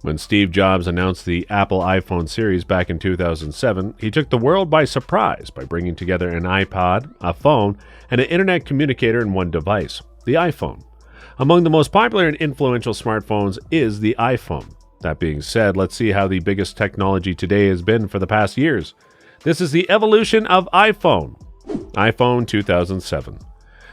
When Steve Jobs announced the Apple iPhone series back in 2007, he took the world by surprise by bringing together an iPod, a phone, and an internet communicator in one device, the iPhone. Among the most popular and influential smartphones is the iPhone. That being said, let's see how the biggest technology today has been for the past years. This is the evolution of iPhone. iPhone 2007.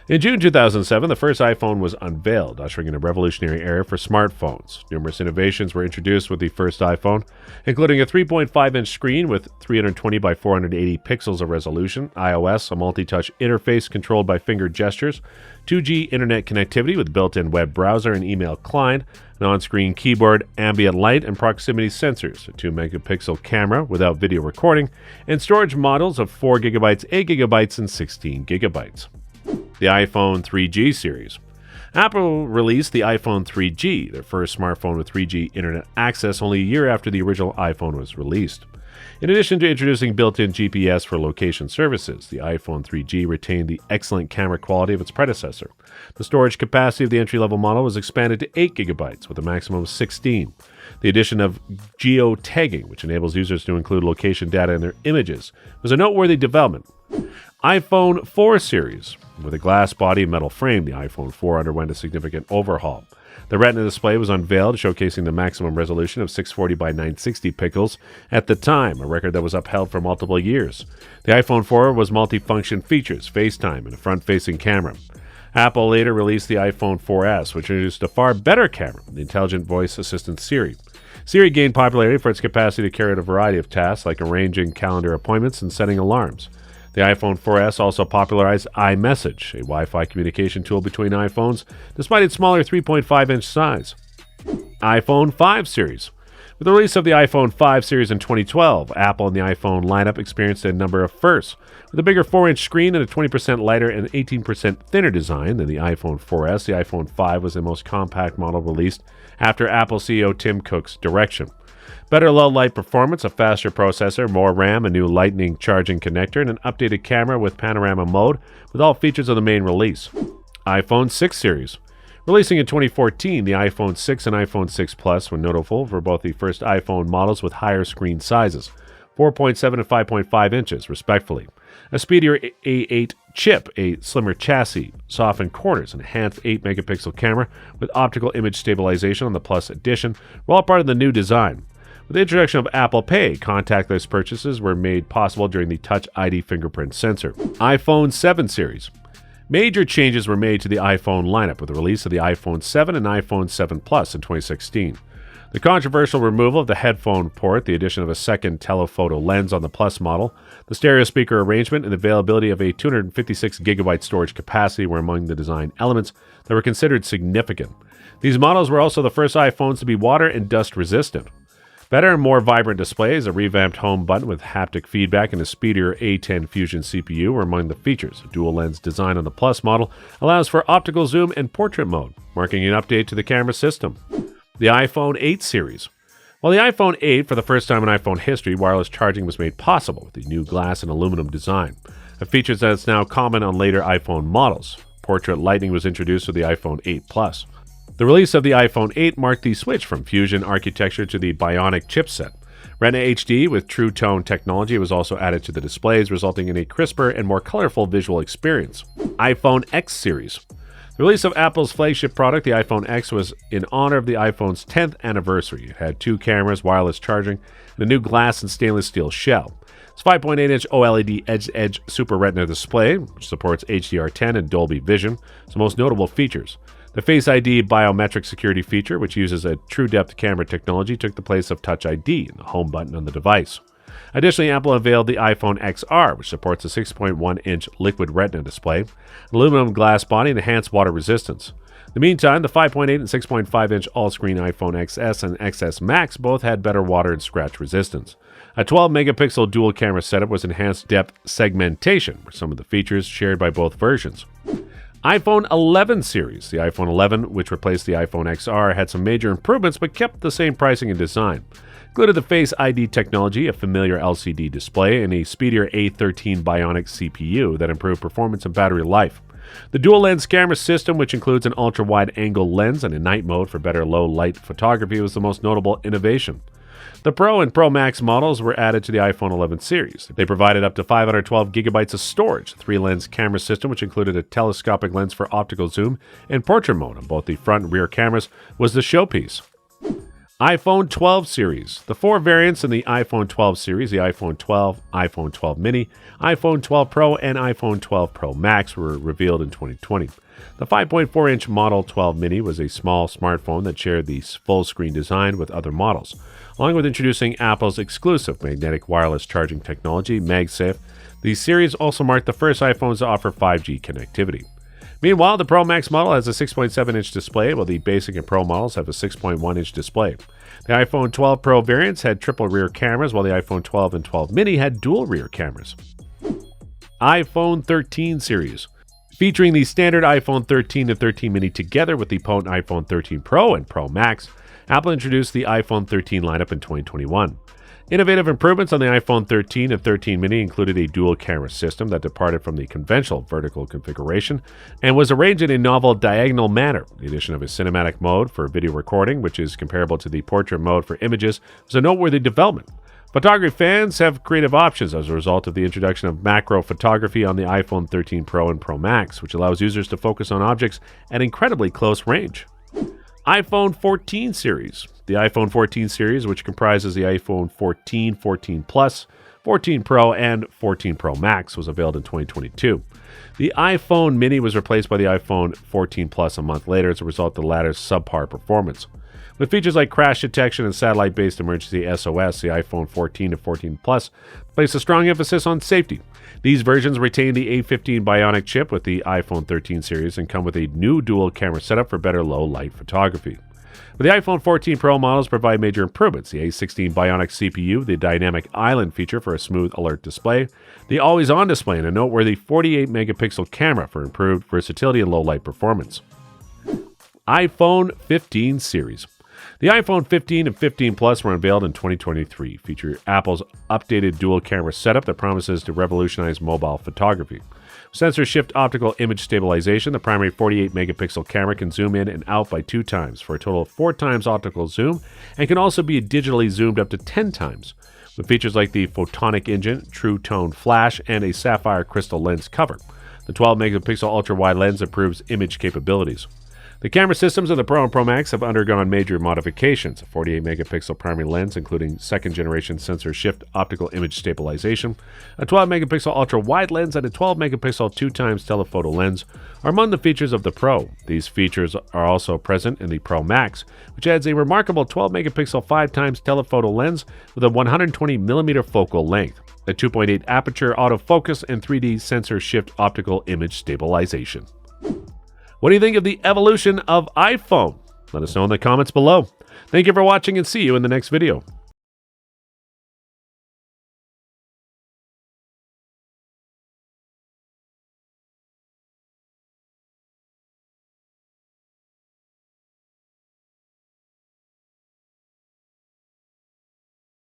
In June 2007, the first iPhone was unveiled, ushering in a revolutionary era for smartphones. Numerous innovations were introduced with the first iPhone, including a 3.5-inch screen with 320 by 480 pixels of resolution, iOS, a multi-touch interface controlled by finger gestures, 2G internet connectivity with built-in web browser and email client, an on-screen keyboard, ambient light, and proximity sensors, a 2-megapixel camera without video recording, and storage models of 4 GB, 8 GB, and 16 GB. The iPhone 3G series. Apple released the iPhone 3G, their first smartphone with 3G internet access, only a year after the original iPhone was released. In addition to introducing built-in GPS for location services, the iPhone 3G retained the excellent camera quality of its predecessor. The storage capacity of the entry-level model was expanded to 8 GB with a maximum of 16. The addition of geo-tagging, which enables users to include location data in their images, was a noteworthy development. iPhone 4 series. With a glass body and metal frame, the iPhone 4 underwent a significant overhaul. The Retina display was unveiled, showcasing the maximum resolution of 640 by 960 pixels at the time, a record that was upheld for multiple years. The iPhone 4 was multi-function features, FaceTime, and a front-facing camera. Apple later released the iPhone 4S, which introduced a far better camera, the intelligent voice assistant Siri. Siri gained popularity for its capacity to carry out a variety of tasks like arranging calendar appointments and setting alarms. The iPhone 4S also popularized iMessage, a Wi-Fi communication tool between iPhones, despite its smaller 3.5-inch size. iPhone 5 series. With the release of the iPhone 5 series in 2012, Apple and the iPhone lineup experienced a number of firsts. With a bigger 4-inch screen and a 20% lighter and 18% thinner design than the iPhone 4S, the iPhone 5 was the most compact model released after Apple CEO Tim Cook's direction. Better low-light performance, a faster processor, more RAM, a new Lightning charging connector, and an updated camera with panorama mode, with all features of the main release. iPhone 6 series. Releasing in 2014, the iPhone 6 and iPhone 6 Plus were notable for both the first iPhone models with higher screen sizes, 4.7 and 5.5 inches, respectively. A speedier A8 chip, a slimmer chassis, softened corners, an enhanced 8-megapixel camera with optical image stabilization on the Plus edition were all part of the new design. With the introduction of Apple Pay, contactless purchases were made possible during the Touch ID fingerprint sensor. iPhone 7 series. Major changes were made to the iPhone lineup with the release of the iPhone 7 and iPhone 7 Plus in 2016. The controversial removal of the headphone port, the addition of a second telephoto lens on the Plus model, the stereo speaker arrangement, and the availability of a 256 gigabyte storage capacity were among the design elements that were considered significant. These models were also the first iPhones to be water and dust resistant. Better and more vibrant displays, a revamped home button with haptic feedback, and a speedier A10 Fusion CPU were among the features. A dual-lens design on the Plus model allows for optical zoom and portrait mode, marking an update to the camera system. The iPhone 8 series. While the iPhone 8, for the first time in iPhone history, wireless charging was made possible with the new glass and aluminum design, a feature that is now common on later iPhone models. Portrait lighting was introduced with the iPhone 8 Plus. The release of the iPhone 8 marked the switch from Fusion architecture to the Bionic chipset. Retina HD with True Tone technology was also added to the displays, resulting in a crisper and more colorful visual experience. iPhone X series. The release of Apple's flagship product, the iPhone X, was in honor of the iPhone's 10th anniversary. It had 2 cameras, wireless charging, and a new glass and stainless steel shell. Its 5.8-inch OLED Edge Super Retina display, which supports HDR10 and Dolby Vision, its most notable features. The Face ID biometric security feature, which uses a true-depth camera technology, took the place of Touch ID and the home button on the device. Additionally, Apple unveiled the iPhone XR, which supports a 6.1-inch liquid retina display, an aluminum glass body, and enhanced water resistance. In the meantime, the 5.8 and 6.5-inch all-screen iPhone XS and XS Max both had better water and scratch resistance. A 12-megapixel dual-camera setup was enhanced depth segmentation, were some of the features shared by both versions. iPhone 11 series. The iPhone 11, which replaced the iPhone XR, had some major improvements but kept the same pricing and design. Included the Face ID technology, a familiar LCD display, and a speedier A13 Bionic CPU that improved performance and battery life. The dual lens camera system, which includes an ultra-wide angle lens and a night mode for better low-light photography, was the most notable innovation. The Pro and Pro Max models were added to the iPhone 11 series. They provided up to 512 gigabytes of storage, a 3-lens camera system which included a telescopic lens for optical zoom, and portrait mode on both the front and rear cameras was the showpiece. iPhone 12 series. The 4 variants in the iPhone 12 series, the iPhone 12, iPhone 12 mini, iPhone 12 Pro, and iPhone 12 Pro Max were revealed in 2020. The 5.4-inch Model 12 mini was a small smartphone that shared the full-screen design with other models. Along with introducing Apple's exclusive magnetic wireless charging technology, MagSafe, the series also marked the first iPhones to offer 5G connectivity. Meanwhile, the Pro Max model has a 6.7-inch display, while the Basic and Pro models have a 6.1-inch display. The iPhone 12 Pro variants had triple rear cameras, while the iPhone 12 and 12 mini had dual rear cameras. iPhone 13 series. Featuring the standard iPhone 13 and 13 mini together with the potent iPhone 13 Pro and Pro Max, Apple introduced the iPhone 13 lineup in 2021. Innovative improvements on the iPhone 13 and 13 mini included a dual camera system that departed from the conventional vertical configuration and was arranged in a novel diagonal manner. The addition of a cinematic mode for video recording, which is comparable to the portrait mode for images, was a noteworthy development. Photography fans have creative options as a result of the introduction of macro photography on the iPhone 13 Pro and Pro Max, which allows users to focus on objects at incredibly close range. iPhone 14 series. The iPhone 14 series, which comprises the iPhone 14, 14 Plus, 14 Pro, and 14 Pro Max, was unveiled in 2022. The iPhone mini was replaced by the iPhone 14 Plus a month later as a result of the latter's subpar performance. With features like crash detection and satellite-based emergency SOS, the iPhone 14 and 14 Plus place a strong emphasis on safety. These versions retain the A15 Bionic chip with the iPhone 13 series and come with a new dual camera setup for better low-light photography. But the iPhone 14 Pro models provide major improvements: the A16 Bionic CPU, the dynamic island feature for a smooth alert display, the always-on display, and a noteworthy 48-megapixel camera for improved versatility and low-light performance. iPhone 15 series. The iPhone 15 and 15 Plus were unveiled in 2023, featuring Apple's updated dual camera setup that promises to revolutionize mobile photography. Sensor shift optical image stabilization, the primary 48-megapixel camera can zoom in and out by 2 times for a total of 4 times optical zoom and can also be digitally zoomed up to 10 times. With features like the photonic engine, true tone flash, and a sapphire crystal lens cover. The 12-megapixel ultra-wide lens improves image capabilities. The camera systems of the Pro and Pro Max have undergone major modifications: a 48-megapixel primary lens, including second-generation sensor shift optical image stabilization, a 12-megapixel ultra-wide lens, and a 12-megapixel 2x telephoto lens are among the features of the Pro. These features are also present in the Pro Max, which adds a remarkable 12-megapixel 5x telephoto lens with a 120mm focal length, a 2.8 aperture autofocus, and 3D sensor shift optical image stabilization. What do you think of the evolution of iPhone? Let us know in the comments below. Thank you for watching and see you in the next video.